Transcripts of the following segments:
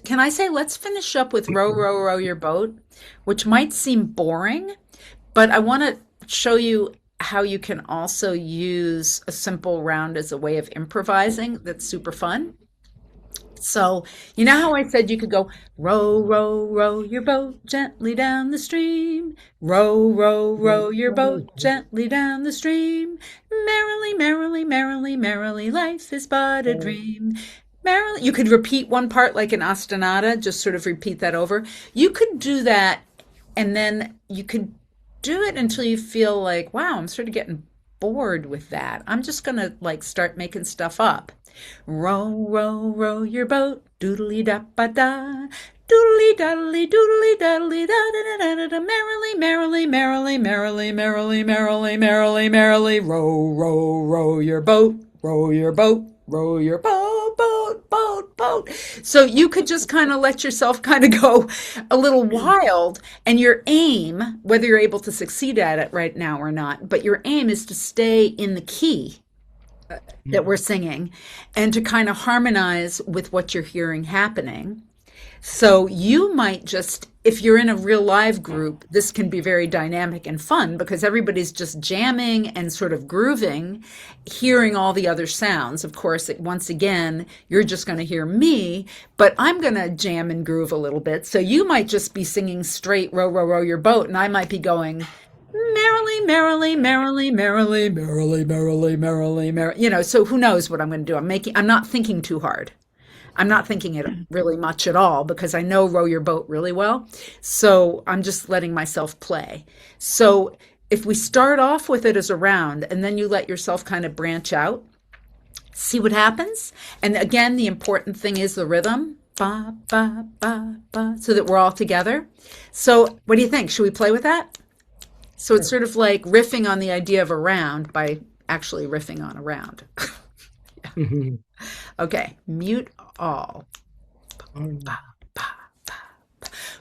can I say, let's finish up with row, row, row your boat, which might seem boring, but I want to show you how you can also use a simple round as a way of improvising that's super fun. So, you know how I said you could go row, row, row your boat gently down the stream, row, row, row your boat gently down the stream, merrily, merrily, merrily, merrily, life is but a dream. Merrily, you could repeat one part like an ostinata, just sort of repeat that over. You could do that, and then you could do it until you feel like, wow, I'm sort of getting bored with that. I'm just gonna like start making stuff up. Row, row, row your boat, doodly da ba da, doodly daddly, doodly daddly, da da da da da, merrily, merrily, merrily, merrily, merrily, merrily, merrily, merrily, row, row, row your boat, row your boat, row your boat, boat, boat, boat. So you could just kind of let yourself kind of go a little wild, and your aim, whether you're able to succeed at it right now or not, but your aim is to stay in the key that we're singing and to kind of harmonize with what you're hearing happening. So you might just, if you're in a real live group, this can be very dynamic and fun because everybody's just jamming and sort of grooving, hearing all the other sounds. Of course, once again, you're just going to hear me, but I'm going to jam and groove a little bit. So you might just be singing straight row, row, row your boat, and I might be going merrily, merrily, merrily, merrily, merrily, merrily, merrily, merrily. So who knows what I'm going to do? I'm not thinking too hard. I'm not thinking it really much at all because I know row your boat really well. So I'm just letting myself play. So if we start off with it as a round and then you let yourself kind of branch out, see what happens. And again, the important thing is the rhythm. Ba, ba, ba, ba, so that we're all together. So what do you think? Should we play with that? So it's sort of like riffing on the idea of a round by actually riffing on a round. Okay, mute all.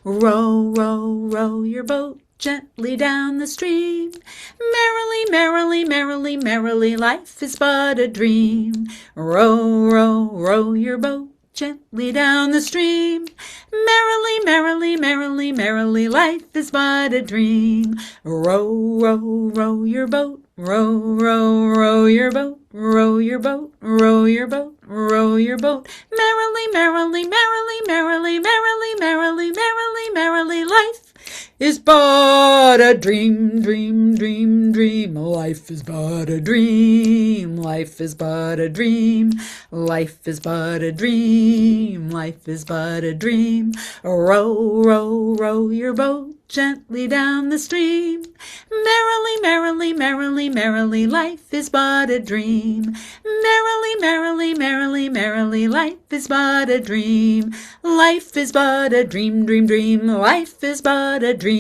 Row, row, row your boat gently down the stream. Merrily, merrily, merrily, merrily, life is but a dream. Row, row, row your boat gently down the stream. Merrily, merrily, merrily, merrily, life is but a dream. Row, row, row your boat, row, row, row your boat, row your boat, row your boat, row your boat. Merrily, merrily, merrily, merrily, merrily, merrily, merrily, merrily, life is but a dream, dream, dream, dream. Life is but a dream. Life is but a dream. Life is but a dream. Life is but a dream. Row, row, row your boat gently down the stream. Merrily, merrily, merrily, merrily, life is but a dream. Merrily, merrily, merrily, merrily, life is but a dream. Life is but a dream, dream, dream. Life is but a dream.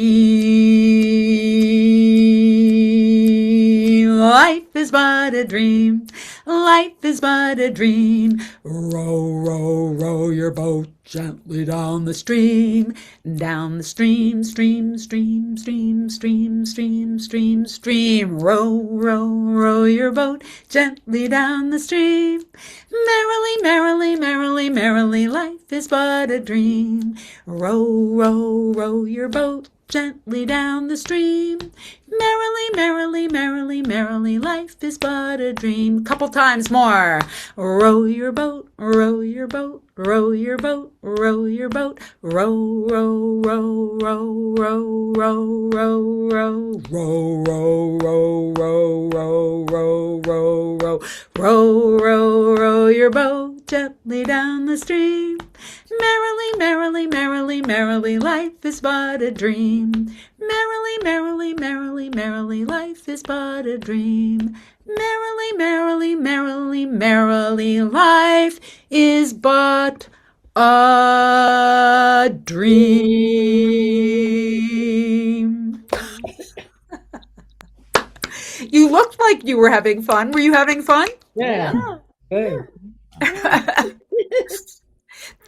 Life is but a dream. Life is but a dream. Row, row, row your boat gently down the stream. Down the stream, stream, stream, stream, stream, stream, stream, stream. Row, row, row your boat gently down the stream. Merrily, merrily, merrily, merrily, life is but a dream. Row, row, row your boat gently down the stream. Merrily, merrily, merrily, merrily, life is but a dream. Couple times more. Row your boat, row your boat, row your boat, row your boat, row, row, row, row, row, row, row, row, row, row, row, row, row, row, row, row, row, row, row your boat gently down the stream. Merrily, merrily, merrily, merrily, life is but a dream. Merrily, merrily, merrily, merrily, life is but a dream. Merrily, merrily, merrily, merrily, life is but a dream. You looked like you were having fun. Were you having fun? Yeah. Hey.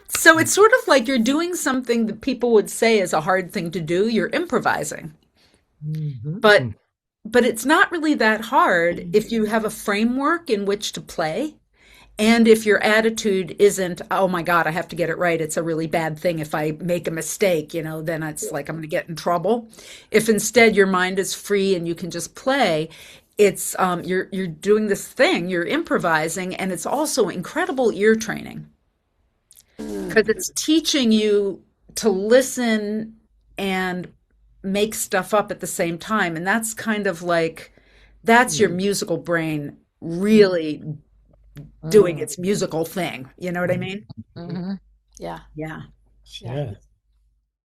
So it's sort of like you're doing something that people would say is a hard thing to do. You're improvising. But but it's not really that hard if you have a framework in which to play And if your attitude isn't, oh my God, I have to get it right, it's a really bad thing if I make a mistake, then it's like I'm going to get in trouble. If instead your mind is free and you can just play, it's you're doing this thing, you're improvising, and it's also incredible ear training because Mm. it's teaching you to listen and make stuff up at the same time. And that's kind of like that's your musical brain really doing Mm. its musical thing. You know what I mean? Hmm. Yeah. Yeah. Yeah. Yeah.